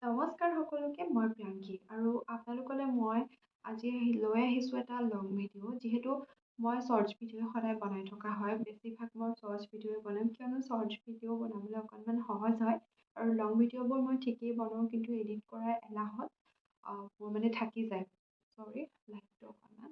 নমস্কাৰ সকলোকে, মই প্ৰিয়াংকী আৰু আপোনালোকলৈ মই আজি লৈ আহিছোঁ এটা লং ভিডিঅ'। যিহেতু মই শ্বৰ্টছ ভিডিঅ' সদায় বনাই থকা হয়, বেছিভাগ মই শ্বৰ্টছ ভিডিঅ'ই বনাম কিয়নো শ্বৰ্টছ ভিডিঅ' বনাবলৈ অকণমান সহজ হয় আৰু লং ভিডিঅ'বোৰ মই ঠিকেই বনাওঁ কিন্তু এডিট কৰাৰ এলাহত মোৰ মানে থাকি যায়। চৰি, লাইটটো অকণমান।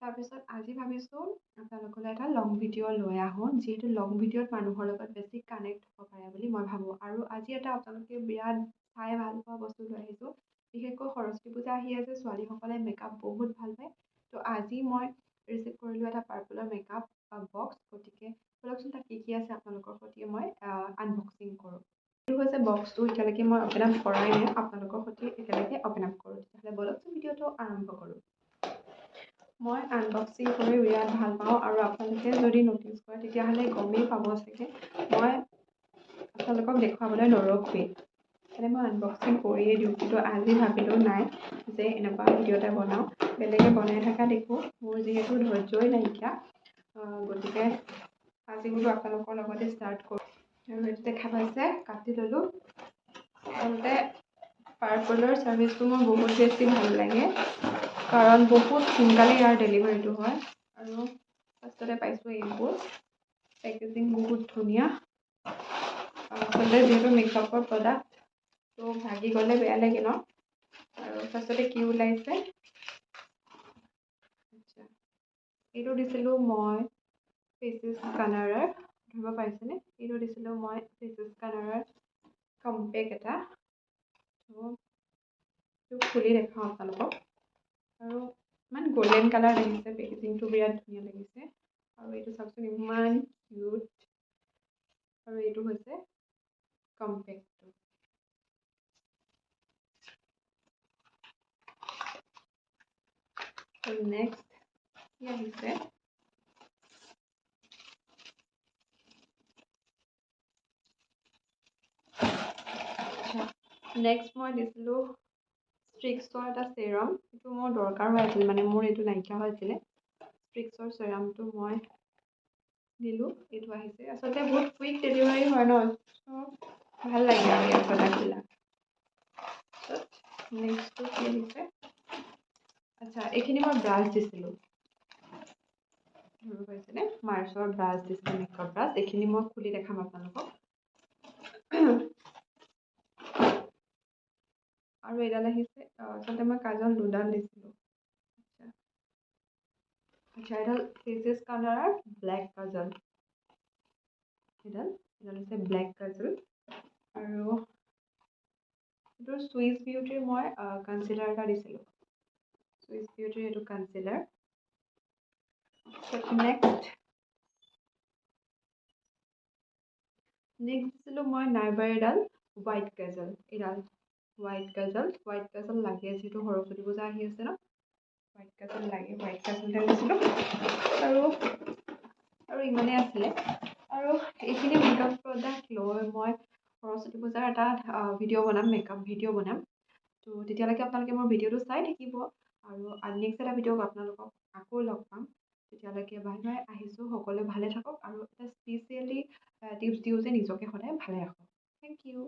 তাৰপিছত আজি ভাবিছোঁ আপোনালোকলৈ এটা লং ভিডিঅ' লৈ আহোঁ, যিহেতু লং ভিডিঅ'ত মানুহৰ লগত বেছি কানেক্ট হ'ব পাৰে বুলি মই ভাবোঁ। আৰু আজি এটা আপোনালোকে বিৰাট চাই ভাল পোৱা বস্তু লৈ আহিছোঁ। বিশেষকৈ সৰস্বতী পূজা আহি আছে, ছোৱালীসকলে মেকআপ বহুত ভাল পায়। তো আজি মই ৰিচিভ কৰিলোঁ এটা পাৰ্পলৰ মেকআপ বক্স। গতিকে ব'লকচোন তাত কি কি আছে আপোনালোকৰ সৈতে মই আনবক্সিং কৰোঁ। এইটো হৈছে বক্সটো, এতিয়ালৈকে মই অপেন আপ কৰাই নাই, আপোনালোকৰ সৈতে একেলগে অপেন আপ কৰোঁ। তেতিয়াহ'লে ব'লকচোন ভিডিঅ'টো আৰম্ভ কৰোঁ। মই আনবক্সিং কৰি বিৰাট ভাল পাওঁ আৰু আপোনালোকে যদি ন'টিচ কৰে তেতিয়াহ'লে গমেই পাব চাগে মই আপোনালোকক দেখুৱাবলৈ নৰখোৱেই। মানে মই আনবক্সিং কৰিয়ে দিওঁ, কিন্তু আজি ভাবিলোঁ নাই যে এনেকুৱা ভিডিঅ' এটা বনাওঁ, বেলেগে বনাই থকা দেখোঁ, মোৰ যিহেতু ধৈৰ্যই নাইকিয়া, গতিকে আজি বোলো আপোনালোকৰ লগতে ষ্টাৰ্ট কৰোঁ। আৰু এইটো দেখা পাইছে, কাটি ল'লোঁ। আচলতে পাৰ্পলৰ ছাৰ্ভিচটো মোৰ বহুত বেছি ভাল লাগে, কাৰণ বহুত সোনকালে ইয়াৰ ডেলিভাৰীটো হয়। আৰু ফাৰ্ষ্টতে পাইছোঁ এইবোৰ, পেকেজিং বহুত ধুনীয়া। আচলতে যিহেতু মেকআপৰ প্ৰডাক্ট, তো ভাগি গ'লে বেয়া লাগে ন। আৰু ফাৰ্ষ্টতে কি ওলাইছে, আচ্ছা, এইটো দিছিলোঁ মই ফেচেছ স্কানাৰৰ, ধৰিব পাৰিছেনে? এইটো দিছিলোঁ মই ফেচেছ স্কানাৰৰ কম্পেক্ট এটা। ত' এইটো খুলি দেখাওঁ আপোনালোকক। আৰু ইমান গল্ডেন কালাৰ লাগিছে, পেকেজিংটো বিৰাট ধুনীয়া লাগিছে। আৰু এইটো চাওকচোন, ইমান কিউট। আৰু এইটো হৈছে কম্পেক্টটো। আৰু নেক্সট কি আহিছে, নেক্সট মই দিছিলোঁ ষ্ট্ৰিক্সৰ এটা চেৰাম। এইটো মোৰ দৰকাৰ হৈ আছিল, মানে মোৰ এইটো নাইকিয়া হৈছিলে। ষ্ট্ৰিক্সৰ চেৰামটো মই দিলোঁ, এইটো আহিছে। আচলতে বহুত কুইক ডেলিভাৰী হয় ন, চ' ভাল লাগে আৰু ইয়াৰ প্ৰডাক্টবিলাক। নেক্সটটো কি আহিছে, আচ্ছা, এইখিনি মই ব্ৰাছ দিছিলোঁ, ধৰিব পাৰিছেনে? মাৰ্চৰ ব্ৰাছ দিছিলোঁ, মেকআপ ব্ৰাছ। এইখিনি মই খুলি দেখাম আপোনালোকক। আৰু এইডাল আহিছে, আচলতে মই কাজল দুডাল দিছিলোঁ। আচ্ছা, এডাল ফেচেছ স্কানাৰৰ ব্লেক কাজল। এডাল হৈছে ব্লেক কাজল। আৰু এইটো চুইচ বিউটিৰ মই কনচিলাৰ এটা দিছিলোঁ, চুইচ বিউটিৰ এইটো কনচিলাৰ। নেক্সট দিছিলোঁ মই নাইবাৰ এডাল হোৱাইট কাজল। এডাল হোৱাইট কাজল লাগে, যিহেতু সৰস্বতী পূজা আহি আছে ন, হোৱাইট কাজল লাগে, হোৱাইট কাজল এডাল দিছিলোঁ। আৰু ইমানেই আছিলে। আৰু এইখিনি মেকআপ প্ৰডাক্ট লৈ মই সৰস্বতী পূজাৰ এটা ভিডিঅ' বনাম, মেকআপ ভিডিঅ' বনাম। তো তেতিয়ালৈকে আপোনালোকে মোৰ ভিডিঅ'টো চাই থাকিব, আৰু নেক্সট এটা ভিডিঅ' আপোনালোকক আকৌ লগ পাম। তেতিয়ালৈকে বাই বাই, আহিছোঁ। সকলোৱে ভালে থাকক, আৰু এটা স্পেচিয়েলি টিপছ দিওঁ যে নিজকে সদায় ভালে ৰাখক। Thank U.